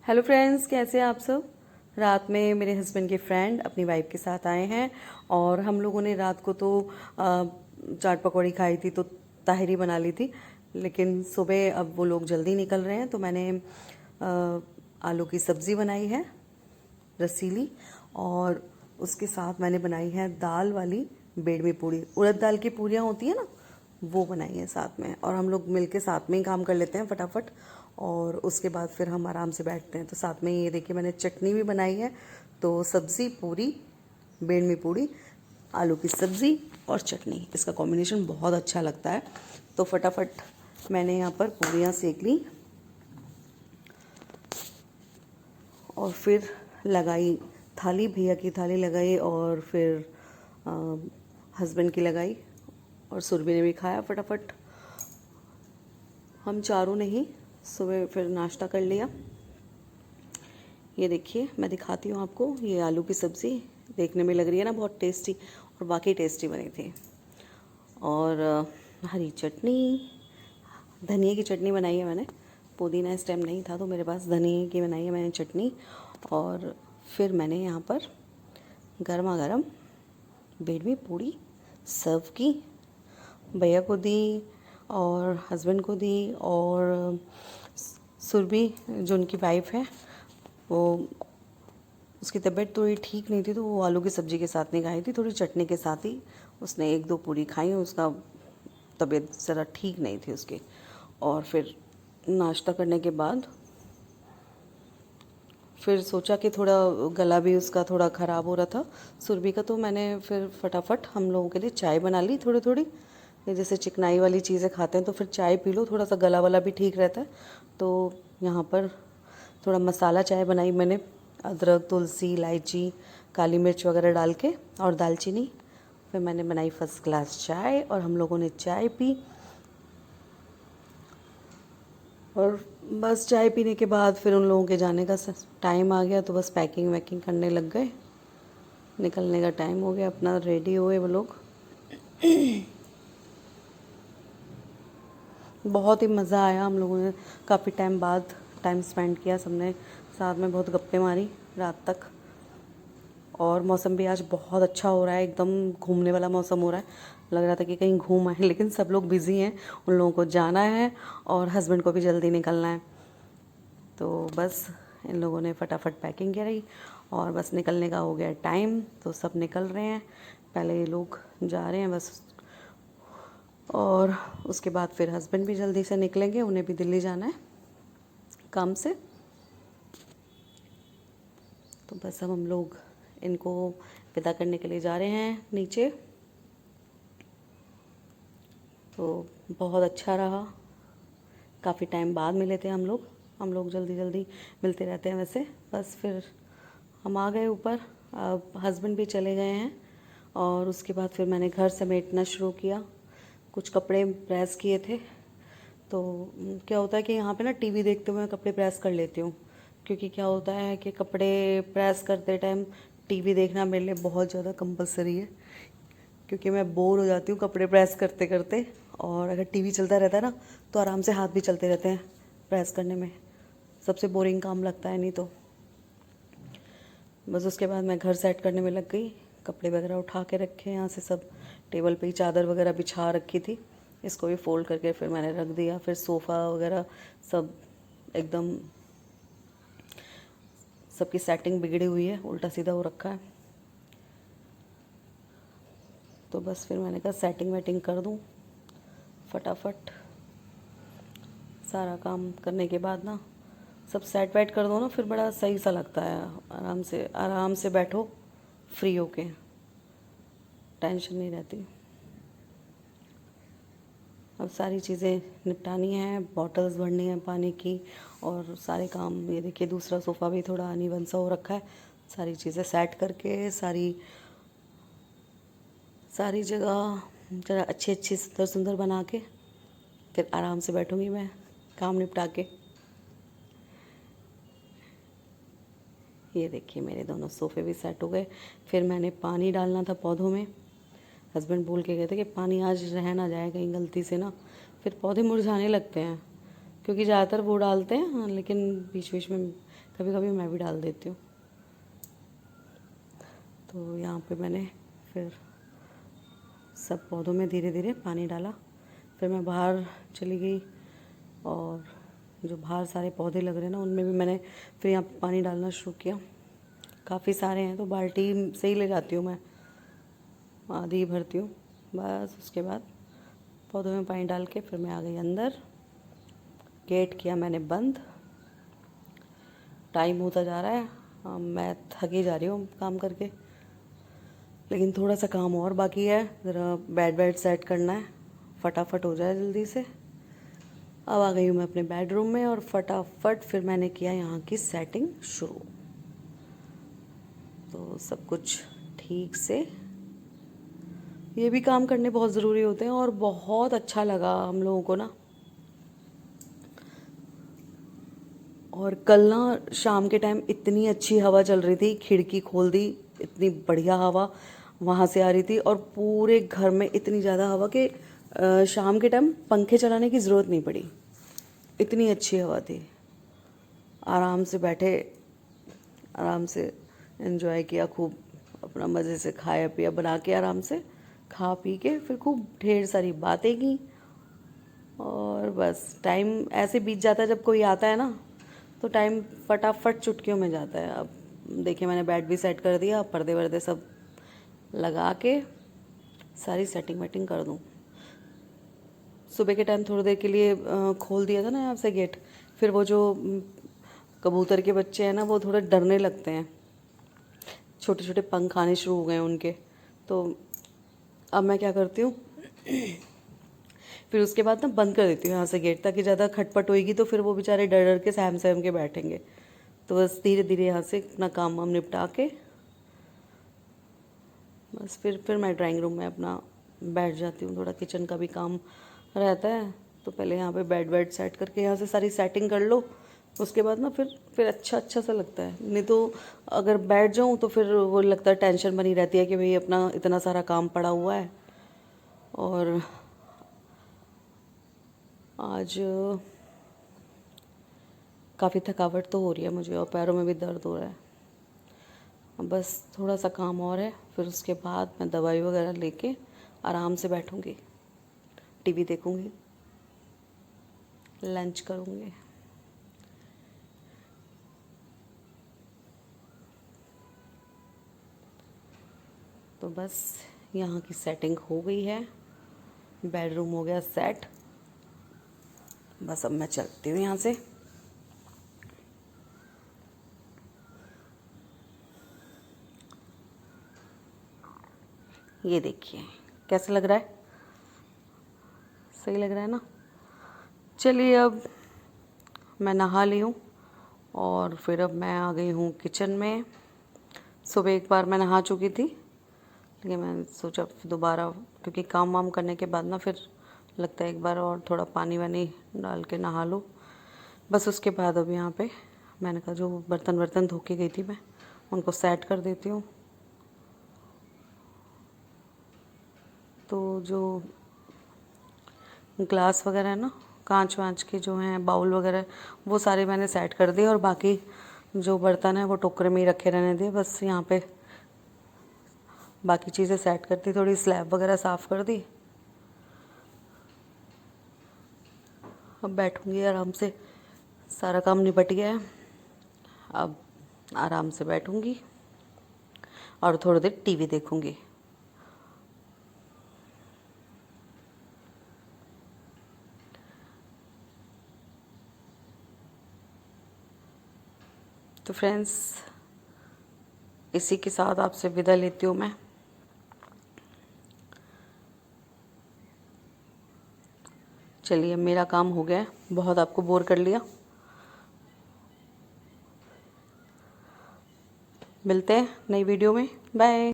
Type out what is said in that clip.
Hello friends, कैसे हैं आप सब। रात में मेरे हस्बैंड के फ्रेंड अपनी वाइफ के साथ आए हैं और हम लोगों ने रात को तो चाट पकौड़ी खाई थी, तो ताहिरी बना ली थी। लेकिन सुबह अब वो लोग जल्दी निकल रहे हैं, तो मैंने आलू की सब्ज़ी बनाई है रसीली, और उसके साथ मैंने बनाई है दाल वाली बेडमी पूड़ी। उड़द दाल की पूरियाँ होती हैं ना, वो बनाई है साथ में। और हम लोग मिलके साथ में ही काम कर लेते हैं फटाफट, और उसके बाद फिर हम आराम से बैठते हैं। तो साथ में ये देखिए मैंने चटनी भी बनाई है। तो सब्ज़ी पूरी, बेडमी पूड़ी, आलू की सब्ज़ी और चटनी, इसका कॉम्बिनेशन बहुत अच्छा लगता है। तो फटाफट मैंने यहाँ पर पूरियाँ सेक ली और फिर लगाई थाली, भैया की थाली लगाई और फिर हस्बैंड की लगाई, और सुरभि ने भी खाया फटाफट। हम चारों ने ही सुबह फिर नाश्ता कर लिया। ये देखिए मैं दिखाती हूँ आपको, ये आलू की सब्ज़ी देखने में लग रही है ना बहुत टेस्टी, और वाकई टेस्टी बनी थी। और हरी चटनी, धनिया की चटनी बनाई है मैंने। पुदीना इस टाइम नहीं था तो मेरे पास धनिया की बनाई है मैंने चटनी। और फिर मैंने यहाँ पर गर्मा गर्म बेडमी पूड़ी सर्व की, भैया को दी और हस्बैंड को दी। और सुरभि जो उनकी वाइफ है, वो उसकी तबीयत थोड़ी ठीक नहीं थी, तो वो आलू की सब्ज़ी के साथ नहीं खाई थी, थोड़ी चटनी के साथ ही उसने एक दो पूरी खाई। उसका तबीयत ज़रा ठीक नहीं थी उसकी। और फिर नाश्ता करने के बाद फिर सोचा कि थोड़ा गला भी उसका थोड़ा ख़राब हो रहा था सुरभि का, तो मैंने फिर फटाफट हम लोगों के लिए चाय बना ली थोड़ी थोड़ी। ये जैसे चिकनाई वाली चीज़ें खाते हैं तो फिर चाय पी लो, थोड़ा सा गला वाला भी ठीक रहता है। तो यहाँ पर थोड़ा मसाला चाय बनाई मैंने, अदरक, तुलसी, इलायची, काली मिर्च वगैरह डाल के, और दालचीनी। फिर मैंने बनाई फर्स्ट क्लास चाय और हम लोगों ने चाय पी। और बस चाय पीने के बाद फिर उन लोगों के जाने का टाइम आ गया, तो बस पैकिंग वैकिंग करने लग गए। निकलने का टाइम हो गया, अपना रेडी हुए वो लोग। बहुत ही मज़ा आया, हम लोगों ने काफ़ी टाइम बाद टाइम स्पेंड किया सबने साथ में, बहुत गप्पे मारी रात तक। और मौसम भी आज बहुत अच्छा हो रहा है, एकदम घूमने वाला मौसम हो रहा है। लग रहा था कि कहीं घूम आए, लेकिन सब लोग बिज़ी हैं, उन लोगों को जाना है और हस्बैंड को भी जल्दी निकलना है। तो बस इन लोगों ने फटाफट पैकिंग करी और बस निकलने का हो गया टाइम, तो सब निकल रहे हैं। पहले ये लोग जा रहे हैं बस, और उसके बाद फिर हस्बैंड भी जल्दी से निकलेंगे, उन्हें भी दिल्ली जाना है काम से। तो बस अब हम लोग इनको विदा करने के लिए जा रहे हैं नीचे। तो बहुत अच्छा रहा, काफ़ी टाइम बाद मिले थे हम लोग जल्दी जल्दी मिलते रहते हैं वैसे। बस फिर हम आ गए ऊपर, अब हस्बैंड भी चले गए हैं। और उसके बाद फिर मैंने घर समेटना शुरू किया, कुछ कपड़े प्रेस किए थे। तो क्या होता है कि यहाँ पे ना टीवी देखते हुए मैं कपड़े प्रेस कर लेती हूँ, क्योंकि क्या होता है कि कपड़े प्रेस करते टाइम टीवी देखना मेरे लिए बहुत ज़्यादा कंपलसरी है, क्योंकि मैं बोर हो जाती हूँ कपड़े प्रेस करते करते। और अगर टीवी चलता रहता है ना, तो आराम से हाथ भी चलते रहते हैं प्रेस करने में, सबसे बोरिंग काम लगता है नहीं तो। बस उसके बाद मैं घर सेट करने में लग गई, कपड़े वगैरह उठा के रखे, यहाँ से सब टेबल पे ही चादर वगैरह बिछा रखी थी, इसको भी फोल्ड करके फिर मैंने रख दिया। फिर सोफ़ा वगैरह सब एकदम, सबकी सेटिंग बिगड़ी हुई है, उल्टा सीधा हो रखा है। तो बस फिर मैंने कहा सेटिंग वेटिंग कर दूँ फटाफट। सारा काम करने के बाद ना सब सेट वेट कर दो ना, फिर बड़ा सही सा लगता है। आराम से बैठो फ्री होके, टेंशन नहीं रहती। अब सारी चीज़ें निपटानी हैं, बॉटल्स भरनी है पानी की, और सारे काम। ये देखिए दूसरा सोफ़ा भी थोड़ा अनइवन सा हो रखा है, सारी चीज़ें सेट करके सारी सारी जगह जरा अच्छी अच्छी सुंदर सुंदर बना के फिर आराम से बैठूंगी मैं काम निपटा के। ये देखिए मेरे दोनों सोफ़े भी सेट हो गए। फिर मैंने पानी डालना था पौधों में, हस्बैंड बोल के गए थे कि पानी आज रह ना जाए कहीं गलती से ना, फिर पौधे मुरझाने लगते हैं। क्योंकि ज़्यादातर वो डालते हैं। हाँ, लेकिन बीच बीच में कभी कभी मैं भी डाल देती हूँ। तो यहाँ पे मैंने फिर सब पौधों में धीरे धीरे पानी डाला। फिर मैं बाहर चली गई और जो बाहर सारे पौधे लग रहे हैं ना, उनमें भी मैंने फिर यहाँ पे पानी डालना शुरू किया। काफ़ी सारे हैं तो बाल्टी से ही ले जाती हूँ मैं, आधी ही भरती हूँ बस। उसके बाद पौधों में पानी डाल के फिर मैं आ गई अंदर। गेट किया मैंने बंद। टाइम होता जा रहा है, मैं थकी जा रही हूँ काम करके, लेकिन थोड़ा सा काम और बाकी है। ज़रा बेड सेट करना है, फटाफट हो जाए जल्दी से। अब आ गई हूँ मैं अपने बेडरूम में और फटाफट फिर मैंने किया यहाँ की सेटिंग शुरू। तो सब कुछ ठीक से, ये भी काम करने बहुत ज़रूरी होते हैं और बहुत अच्छा लगा हम लोगों को ना। और कल ना शाम के टाइम इतनी अच्छी हवा चल रही थी, खिड़की खोल दी, इतनी बढ़िया हवा वहाँ से आ रही थी और पूरे घर में इतनी ज़्यादा हवा कि शाम के टाइम पंखे चलाने की ज़रूरत नहीं पड़ी, इतनी अच्छी हवा थी। आराम से बैठे, आराम से एंजॉय किया, खूब अपना मज़े से खाया पिया बना के, आराम से खा पी के फिर खूब ढेर सारी बातें की। और बस टाइम ऐसे बीत जाता है जब कोई आता है ना, तो टाइम फटाफट चुटकियों में जाता है। अब देखिए मैंने बेड भी सेट कर दिया, पर्दे वर्दे सब लगा के सारी सेटिंग वेटिंग कर दूँ। सुबह के टाइम थोड़ी देर के लिए खोल दिया था ना यहाँ से गेट, फिर वो जो कबूतर के बच्चे हैं ना, वो थोड़े डरने लगते हैं, छोटे छोटे पंख आने शुरू हो गए हैं उनके। तो अब मैं क्या करती हूँ फिर उसके बाद ना बंद कर देती हूँ यहाँ से गेट, ताकि ज़्यादा खटपट होएगी तो फिर वो बेचारे डर डर के सहम सहम के बैठेंगे। तो बस धीरे धीरे यहाँ से अपना काम वाम निपटा के बस फिर मैं ड्राइंग रूम में अपना बैठ जाती हूँ। थोड़ा किचन का भी काम रहता है, तो पहले यहाँ पे बेड सेट करके यहाँ से सारी सेटिंग कर लो। उसके बाद ना फिर अच्छा सा लगता है। नहीं तो अगर बैठ जाऊँ तो फिर वो लगता है, टेंशन बनी रहती है कि भाई अपना इतना सारा काम पड़ा हुआ है। और आज काफ़ी थकावट तो हो रही है मुझे और पैरों में भी दर्द हो रहा है। बस थोड़ा सा काम और है, फिर उसके बाद मैं दवाई वगैरह लेके आराम से बैठूँगी, टीवी देखूँगी, लंच करूँगी। तो बस यहाँ की सेटिंग हो गई है, बेडरूम हो गया सेट। बस अब मैं चलती हूँ यहाँ से। ये देखिए कैसा लग रहा है, सही लग रहा है ना। चलिए अब मैं नहा ली हूँ और फिर अब मैं आ गई हूँ किचन में। सुबह एक बार मैं नहा चुकी थी, लेकिन मैंने सोचा दोबारा, क्योंकि काम वाम करने के बाद ना फिर लगता है एक बार और थोड़ा पानी वानी डाल के नहा लो। बस उसके बाद अब यहाँ पे मैंने कहा जो बर्तन धो के गई थी मैं, उनको सेट कर देती हूँ। तो जो ग्लास वगैरह है ना, कांच वांच के जो हैं बाउल वगैरह, वो सारे मैंने सेट कर दिए और बाकी जो बर्तन है वो टोकरे में ही रखे रहने दिए। बस यहाँ पे बाकी चीज़ें सेट कर दी, थोड़ी स्लैब वगैरह साफ़ कर दी। अब बैठूँगी आराम से, सारा काम निपट गया है। अब आराम से बैठूँगी और थोड़ी देर टीवी देखूँगी। तो फ्रेंड्स, इसी के साथ आपसे विदा लेती हूँ मैं। चलिए मेरा काम हो गया है, बहुत आपको बोर कर लिया। मिलते हैं नई वीडियो में, बाय।